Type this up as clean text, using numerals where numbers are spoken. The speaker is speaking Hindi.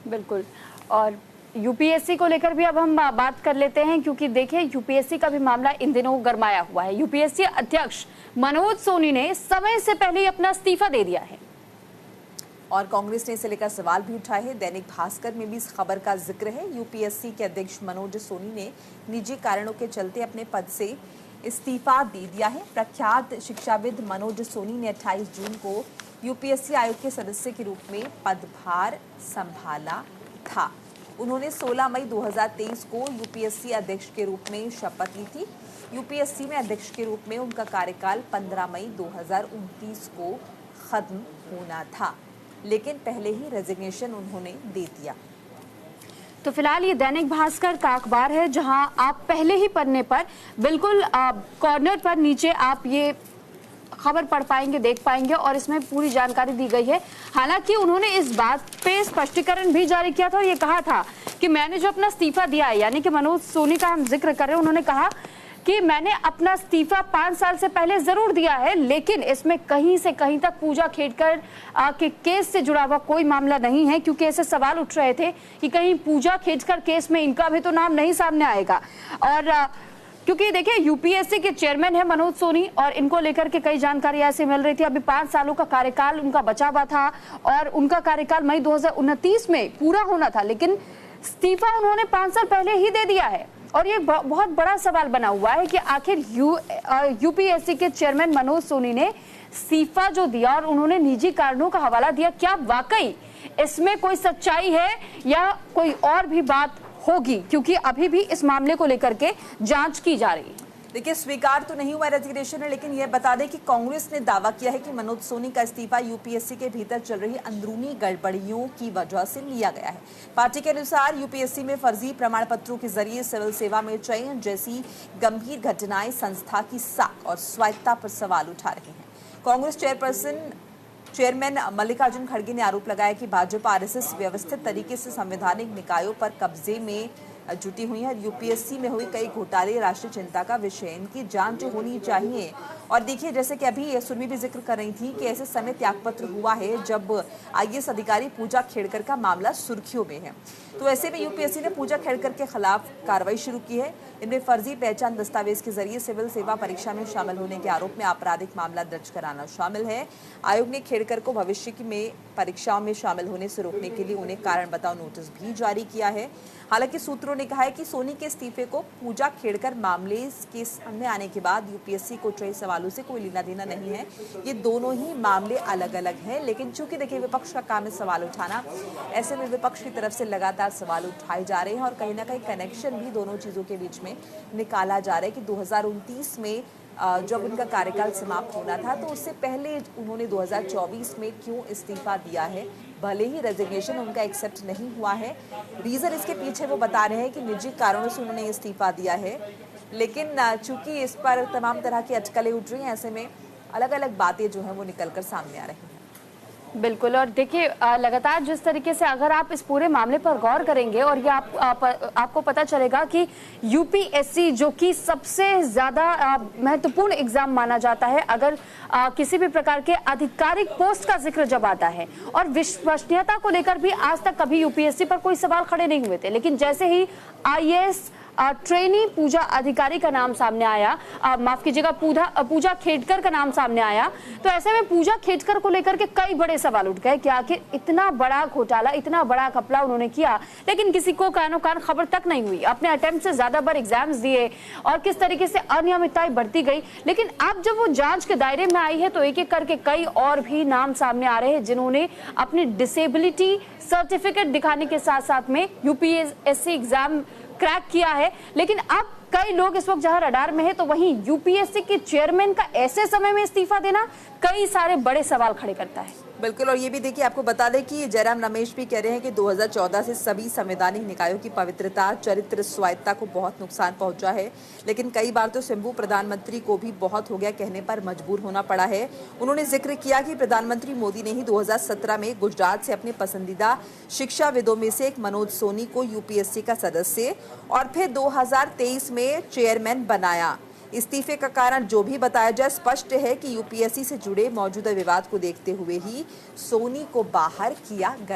बिल्कुल। और यूपीएससी को लेकर भी अब हम बात कर लेते हैं, क्योंकि देखिए यूपीएससी का भी मामला इन दिनों गरमाया हुआ है। यूपीएससी अध्यक्ष मनोज सोनी ने समय से पहले ही अपना इस्तीफा दे दिया है और कांग्रेस ने इसे लेकर सवाल भी उठाए हैं। दैनिक भास्कर में भी इस खबर का जिक्र है। यूपीएससी के अध्यक्ष मनोज सोनी ने निजी कारणों के चलते अपने पद से इस्तीफा दे दिया है। प्रख्यात शिक्षाविद मनोज सोनी ने 28 जून को यूपीएससी आयोग के सदस्य के रूप में पदभार संभाला था। उन्होंने 16 मई 2023 को यूपीएससी अध्यक्ष के रूप में शपथ ली थी। यूपीएससी में अध्यक्ष के रूप में उनका कार्यकाल 15 मई 2029 को खत्म होना था, लेकिन पहले ही रेजिग्नेशन उन्होंने दे दिया। तो फिलहाल ये दैनिक भास्कर का अखबार है, जहां आप पहले ही पन्ने पर बिल्कुल कॉर्नर पर नीचे आप ये खबर पढ़ पाएंगे, देख पाएंगे, और इसमें पूरी जानकारी दी गई है। हालांकि उन्होंने इस बात पे स्पष्टीकरण भी जारी किया था और ये कहा था कि मैंने जो अपना इस्तीफा दिया है, यानी कि मनोज सोनी का हम जिक्र कर रहे हैं, उन्होंने कहा कि मैंने अपना इस्तीफा 5 साल से पहले जरूर दिया है, लेकिन इसमें कहीं से कहीं तक पूजा खेड़कर के केस से जुड़ा हुआ कोई मामला नहीं है, क्योंकि ऐसे सवाल उठ रहे थे कि कहीं पूजा खेड़कर केस में इनका भी तो नाम नहीं सामने आएगा। और क्योंकि देखिए यूपीएससी के चेयरमैन है मनोज सोनी, और इनको लेकर के कई जानकारी ऐसे मिल रही थी। अभी 5 सालों का कार्यकाल उनका बचा हुआ था और उनका कार्यकाल मई 2029 में पूरा होना था, लेकिन इस्तीफा उन्होंने 5 साल पहले ही दे दिया है। और ये बहुत बड़ा सवाल बना हुआ है कि आखिर यूपीएससी के चेयरमैन मनोज सोनी ने इस्तीफा जो दिया और उन्होंने निजी कारणों का हवाला दिया, क्या वाकई इसमें कोई सच्चाई है या कोई और भी बात होगी, क्योंकि अभी भी इस मामले को लेकर के जांच की जा रही है। देखिए, स्वीकार तो नहीं हुआ रेजिग्नेशन है, लेकिन यह बता दें कि कांग्रेस ने दावा किया है कि मनोज सोनी का इस्तीफा यूपीएससी के भीतर चल रही अंदरूनी गड़बड़ियों की वजह से लिया गया है। पार्टी के अनुसार यूपीएससी में फर्जी प्रमाण पत्रों के जरिए सिविल सेवा में चयन जैसी गंभीर घटनाएं संस्था की साख और स्वायत्ता पर सवाल उठा रही हैं। कांग्रेस चेयरमैन मल्लिकार्जुन खड़गे ने आरोप लगाया कि भाजपा आरएसएस व्यवस्थित तरीके से संवैधानिक निकायों पर कब्जे में जुटी हुई है। यूपीएससी में हुई कई घोटाले राष्ट्रीय चिंता का विषय, इनकी जांच होनी चाहिए। और देखिए, जैसे कि अभी सुरभि भी जिक्र कर रही थी कि ऐसे समय त्यागपत्र हुआ है जब आईएएस अधिकारी पूजा खेड़कर का मामला सुर्खियों में है। तो ऐसे में यूपीएससी ने पूजा खेड़कर के खिलाफ कार्रवाई शुरू की है। इनमें फर्जी पहचान दस्तावेज के जरिए सिविल सेवा परीक्षा में शामिल होने के आरोप में आपराधिक मामला दर्ज कराना शामिल है। आयोग ने खेड़कर को भविष्य में परीक्षाओं में शामिल होने से रोकने के लिए उन्हें कारण बताओ नोटिस भी जारी किया है। हालांकि सूत्रों ने कहा है कि सोनी के इस्तीफे को पूजा खेड़कर मामले के सामने आने के बाद यूपीएससी को उठे सवालों से कोई लेना देना नहीं है। ये दोनों ही मामले अलग अलग हैं, लेकिन चूंकि देखिए विपक्ष का काम है सवाल उठाना, ऐसे में विपक्ष की तरफ से लगातार सवाल उठाए जा रहे हैं और कहीं ना कहीं कनेक्शन भी दोनों चीजों के बीच में निकाला जा रहा है कि 2029 में जब उनका कार्यकाल समाप्त होना था, तो उससे पहले उन्होंने 2024 में क्यों इस्तीफा दिया है, भले ही रेजिग्नेशन उनका एक्सेप्ट नहीं हुआ है। रीजन इसके पीछे वो बता रहे हैं कि निजी कारणों से उन्होंने इस्तीफा दिया है, लेकिन चूंकि इस पर तमाम तरह की अटकलें उठ रही हैं, ऐसे में अलग अलग बातें जो हैं वो निकलकर सामने आ रही हैं। बिल्कुल। और देखिए, लगातार जिस तरीके से अगर आप इस पूरे मामले पर गौर करेंगे और ये आपको पता चलेगा कि यूपीएससी जो कि सबसे ज्यादा महत्वपूर्ण एग्जाम माना जाता है अगर किसी भी प्रकार के आधिकारिक पोस्ट का जिक्र जब आता है, और विश्वसनीयता को लेकर भी आज तक कभी यूपीएससी पर कोई सवाल खड़े नहीं हुए थे, लेकिन जैसे ही आईएएस ट्रेनी पूजा अधिकारी का नाम सामने आया, माफ कीजिएगा पूजा खेड़कर का नाम सामने आया, तो ऐसे में पूजा खेड़कर को लेकर के कई बड़े सवाल उठ गए कि आखिर इतना बड़ा घोटाला, इतना बड़ा घपला उन्होंने किया, लेकिन किसी को कानो कान खबर तक नहीं हुई। अपने अटेम्प्ट से ज्यादा बार एग्जाम्स दिए और किस तरीके से अनियमितताएं बढ़ती गई, लेकिन अब जब वो जांच के दायरे में आई है तो एक एक करके कई और भी नाम सामने आ रहे हैं जिन्होंने अपनी डिसेबिलिटी सर्टिफिकेट दिखाने के साथ साथ में यूपीएससी एग्जाम क्रैक किया है। लेकिन अब कई लोग इस वक्त जहां रडार में है, तो वहीं यूपीएससी के चेयरमैन का ऐसे समय में इस्तीफा देना कई सारे बड़े सवाल खड़े करता है। बिल्कुल। और ये भी देखिए, आपको बता दें कि जयराम रमेश भी कह रहे हैं कि 2014 से सभी संवैधानिक निकायों की पवित्रता, चरित्र, स्वायत्ता को बहुत नुकसान पहुंचा है, लेकिन कई बार तो शंभू प्रधानमंत्री को भी बहुत हो गया कहने पर मजबूर होना पड़ा है। उन्होंने जिक्र किया कि प्रधानमंत्री मोदी ने ही 2017 में गुजरात से अपने पसंदीदा शिक्षाविदों में से एक मनोज सोनी को यूपीएससी का सदस्य और फिर 2023 में चेयरमैन बनाया। इस्तीफे का कारण जो भी बताया जाए, स्पष्ट है कि यूपीएससी से जुड़े मौजूदा विवाद को देखते हुए ही सोनी को बाहर किया गया।